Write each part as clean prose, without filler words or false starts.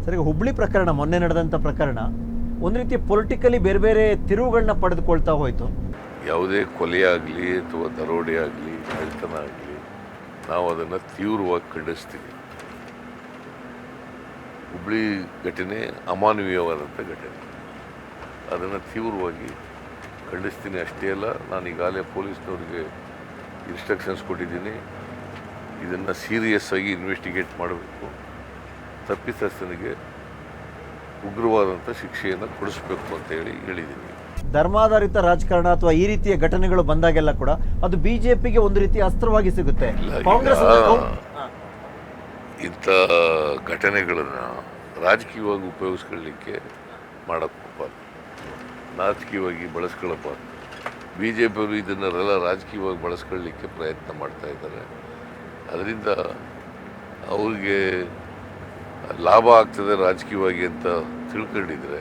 Sir, ಈಗ ಹುಬ್ಳಿ ಪ್ರಕರಣ, ಮೊನ್ನೆ ನಡೆದಂಥ ಪ್ರಕರಣ ಒಂದು ರೀತಿ ಪೊಲಿಟಿಕಲಿ ಬೇರೆ ಬೇರೆ ತಿರುವುಗಳನ್ನ ಪಡೆದುಕೊಳ್ತಾ ಹೋಯಿತು. ಯಾವುದೇ ಕೊಲೆಯಾಗಲಿ ಅಥವಾ ದರೋಡೆ ಆಗಲಿ, ಕಳ್ಳತನ ಆಗಲಿ, ನಾವು ಅದನ್ನು ತೀವ್ರವಾಗಿ ಖಂಡಿಸ್ತೀವಿ. ಹುಬ್ಳಿ ಘಟನೆ ಅಮಾನವೀಯವಾದಂಥ ಘಟನೆ, ಅದನ್ನು ತೀವ್ರವಾಗಿ ಖಂಡಿಸ್ತೀನಿ. ಅಷ್ಟೇ ಅಲ್ಲ, ನಾನು ಈಗಾಗಲೇ ಪೊಲೀಸ್ನವ್ರಿಗೆ ಇನ್ಸ್ಟ್ರಕ್ಷನ್ಸ್ ಕೊಟ್ಟಿದ್ದೀನಿ. ಇದನ್ನು ಸೀರಿಯಸ್ ಆಗಿ ಇನ್ವೆಸ್ಟಿಗೇಟ್ ಮಾಡಬೇಕು. ತಪ್ಪಿತಸ್ಥನಿಗೆ ಉಗ್ರವಾದಂಥ ಶಿಕ್ಷೆಯನ್ನು ಕೊಡಿಸ್ಬೇಕು ಅಂತ ಹೇಳಿದ್ದೀನಿ. ಧರ್ಮಾಧಾರಿತ ರಾಜಕಾರಣ ಅಥವಾ ಈ ರೀತಿಯ ಘಟನೆಗಳು ಬಂದಾಗೆಲ್ಲ ಕೂಡ ಅದು ಬಿಜೆಪಿಗೆ ಒಂದು ರೀತಿಯ ಅಸ್ತ್ರವಾಗಿ ಸಿಗುತ್ತೆ. ಕಾಂಗ್ರೆಸ್ ಇಂಥ ಘಟನೆಗಳನ್ನು ರಾಜಕೀಯವಾಗಿ ಉಪಯೋಗಿಸ್ಕೊಳ್ಳಿಕ್ಕೆ ಮಾಡೋಕ್ಕೋಗ್ಬಾರ್ದು, ನಾಟಕೀಯವಾಗಿ ಬಳಸ್ಕೊಳ್ಳಬಾರ್ದು. ಬಿ ಜೆ ಪಿಯವರು ಇದನ್ನೆಲ್ಲ ರಾಜಕೀಯವಾಗಿ ಬಳಸ್ಕೊಳ್ಳಿಕ್ಕೆ ಪ್ರಯತ್ನ ಮಾಡ್ತಾ ಇದ್ದಾರೆ. ಅದರಿಂದ ಅವ್ರಿಗೆ ಲಾಭ ಆಗ್ತದೆ ರಾಜಕೀಯವಾಗಿ ಅಂತ ತಿಳ್ಕೊಂಡಿದ್ರೆ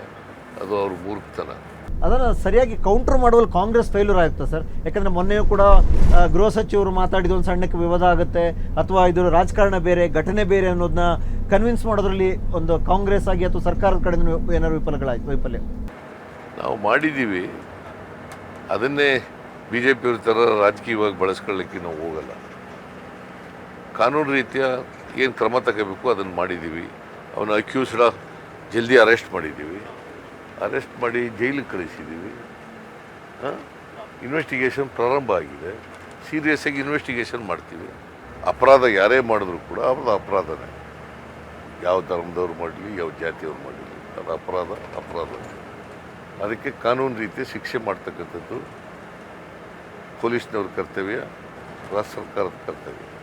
ಅದು ಅವ್ರ ಮೂರ್ಖತನ. ಅದನ್ನು ಸರಿಯಾಗಿ ಕೌಂಟರ್ ಮಾಡುವಲ್ಲಿ ಕಾಂಗ್ರೆಸ್ ಫೇಲ್ಯೂರ್ ಆಗುತ್ತೆ ಸರ್. ಯಾಕಂದರೆ ಮೊನ್ನೆಯೂ ಕೂಡ ಗೃಹ ಸಚಿವರು ಮಾತಾಡಿದ ಒಂದು ಸಣ್ಣಕ್ಕೆ ವಿವಾದ ಆಗುತ್ತೆ, ಅಥವಾ ಇದು ರಾಜಕಾರಣ ಬೇರೆ ಘಟನೆ ಬೇರೆ ಅನ್ನೋದನ್ನ ಕನ್ವಿನ್ಸ್ ಮಾಡೋದ್ರಲ್ಲಿ ಒಂದು ಕಾಂಗ್ರೆಸ್ ಆಗಿ ಅಥವಾ ಸರ್ಕಾರದ ಕಡೆಯಿಂದ ಏನಾದ್ರು ವೈಫಲ್ಯ ನಾವು ಮಾಡಿದ್ದೀವಿ. ಅದನ್ನೇ ಬಿ ಜೆ ಪಿಯವ್ರ ಥರ ರಾಜಕೀಯವಾಗಿ ಬಳಸ್ಕೊಳ್ಳಿಕ್ಕೆ ನಾವು ಹೋಗಲ್ಲ. ಕಾನೂನು ರೀತಿಯ ಏನು ಕ್ರಮ ತಗೋಬೇಕು ಅದನ್ನು ಮಾಡಿದ್ದೀವಿ. ಅವನ ಅಕ್ಯೂಸ್ಡ ಜಲ್ದಿ ಅರೆಸ್ಟ್ ಮಾಡಿದ್ದೀವಿ, ಅರೆಸ್ಟ್ ಮಾಡಿ ಜೈಲಿಗೆ ಕಳಿಸಿದ್ದೀವಿ. ಇನ್ವೆಸ್ಟಿಗೇಷನ್ ಪ್ರಾರಂಭ ಆಗಿದೆ. ಸೀರಿಯಸ್ ಆಗಿ ಇನ್ವೆಸ್ಟಿಗೇಷನ್ ಮಾಡ್ತೀವಿ. ಅಪರಾಧ ಯಾರೇ ಮಾಡಿದ್ರು ಕೂಡ ಅದು ಅಪರಾಧನೇ, ಯಾವ ಧರ್ಮದವ್ರು ಮಾಡಲಿ, ಯಾವ ಜಾತಿಯವ್ರು ಮಾಡಲಿ, ಅದು ಅಪರಾಧ. ಅದಕ್ಕೆ ಕಾನೂನು ರೀತಿಯ ಶಿಕ್ಷೆ ಮಾಡ್ತಕ್ಕಂಥದ್ದು ಪೊಲೀಸ್ನವ್ರ ಕರ್ತವ್ಯ, ರಾಷ್ಟ್ರ ಸರ್ಕಾರದ ಕರ್ತವ್ಯ.